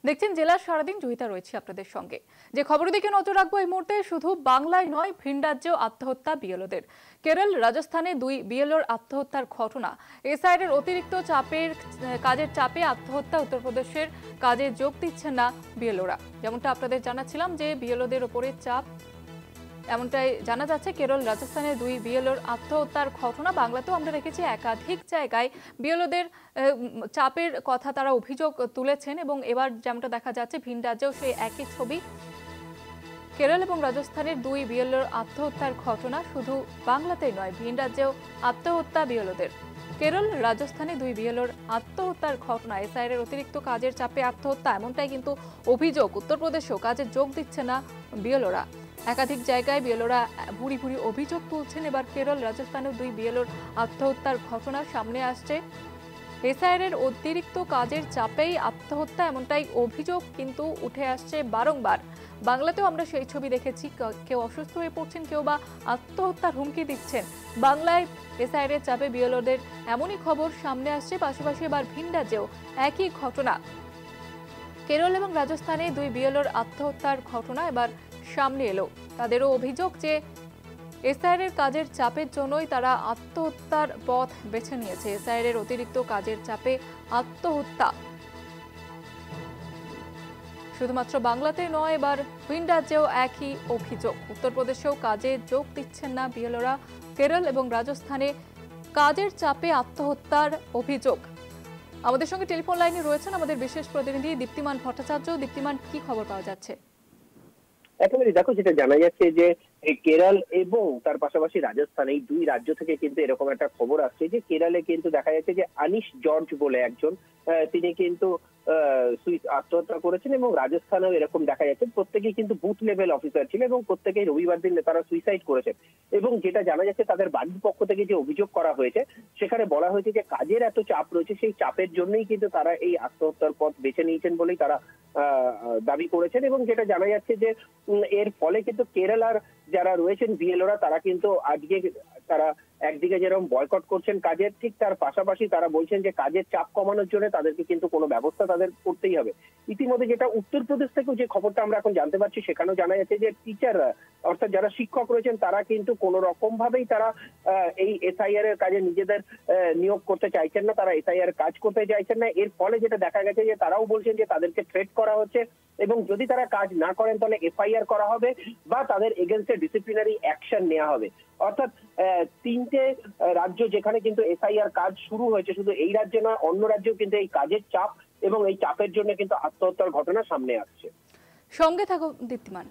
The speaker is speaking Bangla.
দেখছেন জেলার সারাদিন জয়িতা রয়েছে আপনাদের সঙ্গে। যে খবরের দিকে নজর রাখবো এই মুহূর্তে, শুধু বাংলায় নয় ভিন রাজ্যেও আত্মহত্যা বিএলওদের। কেরল রাজস্থানে দুই বিএলওর আত্মহত্যার ঘটনা। এসআইআর এর অতিরিক্ত কাজের চাপে আত্মহত্যা। উত্তরপ্রদেশের কাজে যোগ দিচ্ছেন না বিএলওরা। যেমনটা আপনাদের জানাচ্ছিলাম যে বিএলওদের উপরে চাপ, এমনটাই জানা যাচ্ছে। কেরল রাজস্থানের দুই বিএলওর আত্মহত্যার ঘটনা। বাংলাতেও আমরা দেখেছি একাধিক জায়গায় বিএলওদের চাপের কথা তারা অভিযোগ তুলেছেন, এবং এবার যেমনটা দেখা যাচ্ছে ভিন রাজ্যেও সেই একই ছবি। কেরল এবং রাজস্থানের দুই বিএলওর আত্মহত্যার ঘটনা। শুধু বাংলাতেই নয়, ভিন রাজ্যেও আত্মহত্যা বিএলওদের। কেরল রাজস্থানে দুই বিএলওর আত্মহত্যার ঘটনা। এসআইআর এর অতিরিক্ত কাজের চাপে আত্মহত্যা, এমনটাই কিন্তু অভিযোগ। উত্তরপ্রদেশেও কাজে যোগ দিচ্ছে না বিএলওরা। একাধিক জায়গায় বিএলওরা ভুরি ভুরি অভিযোগ তুলছেন। এবার কেরল রাজস্থানেও দুই বিএলওর আত্মহত্যার ঘটনা সামনে আসছে। এসআইআর এর অতিরিক্ত কাজের চাপেই আত্মহত্যা, এমনটাই অভিযোগ কিন্তু উঠে আসছে বারংবার। বাংলাতেও আমরা সেই ছবি দেখেছি, কেউ অসুস্থ হয়ে পড়ছেন, কেউ বা আত্মহত্যার হুমকি দিচ্ছেন। বাংলায় এসআইআর এর চাপে বিএলওদের এমনই খবর সামনে আসছে। পাশাপাশি এবার ভিন রাজ্যেও একই ঘটনা। কেরল এবং রাজস্থানে দুই বিএলওর আত্মহত্যার ঘটনা এবার সামনে এলো। তাদেরও অভিযোগ যে এসআইআর এর কাজের চাপের জন্যই তারা আত্মহত্যার পথ বেছে নিয়েছে। এসআইআর এর অতিরিক্ত কাজের চাপে আত্মহত্যা। শুধুমাত্র বাংলাতে নয়, এবার ভিন রাজ্যেও একই অভিযোগ। উত্তরপ্রদেশেও কাজে যোগ দিচ্ছেন না বিএলওরা। কেরল এবং রাজস্থানে কাজের চাপে আত্মহত্যার অভিযোগ। আমাদের সঙ্গে টেলিফোন লাইনে রয়েছেন আমাদের বিশেষ প্রতিনিধি দীপ্তিমান ভট্টাচার্য। দীপ্তিমান, কি খবর পাওয়া যাচ্ছে? একেবারে দেখো, যেটা জানা যাচ্ছে যে কেরল এবং তার পাশাপাশি রাজস্থান, এই দুই রাজ্য থেকে কিন্তু এরকম একটা খবর আসছে যে কেরলে কিন্তু দেখা যাচ্ছে যে আনিশ জর্জ বলে একজন, তিনি কিন্তু আত্মহত্যা করেছেন, এবং রাজস্থানেও এরকম দেখা যাচ্ছে। প্রত্যেকেই কিন্তু বুথ লেভেল অফিসার ছিল এবং প্রত্যেকেই রবিবার দিন তারা সুইসাইড করেছেন। এবং যেটা জানা যাচ্ছে তাদের বাড়ির পক্ষ থেকে যে অভিযোগ করা হয়েছে, সেখানে বলা হয়েছে যে কাজের এত চাপ রয়েছে, সেই চাপের জন্যই কিন্তু তারা এই আত্মহত্যার পথ বেছে নিয়েছেন বলেই তারা দাবি করেছেন। এবং যেটা জানা যাচ্ছে যে এর ফলে কিন্তু কেরালার যারা রয়েছেন বিএলওরা, তারা কিন্তু আজকে তারা একদিকে যেরকম বয়কট করছেন কাজের, ঠিক তার পাশাপাশি তারা বলছেন যে কাজের চাপ কমানোর জন্য তাদেরকে কিন্তু কোনো ব্যবস্থা তাদের করতেই হবে। ইতিমধ্যে যেটা উত্তরপ্রদেশ থেকেও যে খবরটা আমরা এখন জানতে পারছি, সেখানেও জানা যাচ্ছে যে টিচাররা, অর্থাৎ যারা শিক্ষক রয়েছেন, তারা কিন্তু কোনো রকম ভাবেই তারা এই এসআইআর এর কাজে নিজেদের নিয়োগ করতে চাইছেন না, তারা এসআইআর কাজ করতে চাইছেন না। এর ফলে যেটা দেখা গেছে যে তারাও বলছেন যে তাদেরকে থ্রেট করা হচ্ছে, এবং যদি তারা কাজ না করেন তাহলে এফআইআর করা হবে বা তাদের এগেনস্টে ডিসিপ্লিনারি অ্যাকশন নেওয়া হবে। অর্থাৎ তিনটে রাজ্য যেখানে কিন্তু এসআইআর কাজ শুরু হয়েছে, শুধু এই রাজ্যে নয়, অন্য রাজ্যেও কিন্তু এই কাজের চাপ এবং এই চাপের জন্য কিন্তু আত্মহত্যার ঘটনা সামনে আসছে। সঙ্গে থাকো দীপ্তিমান।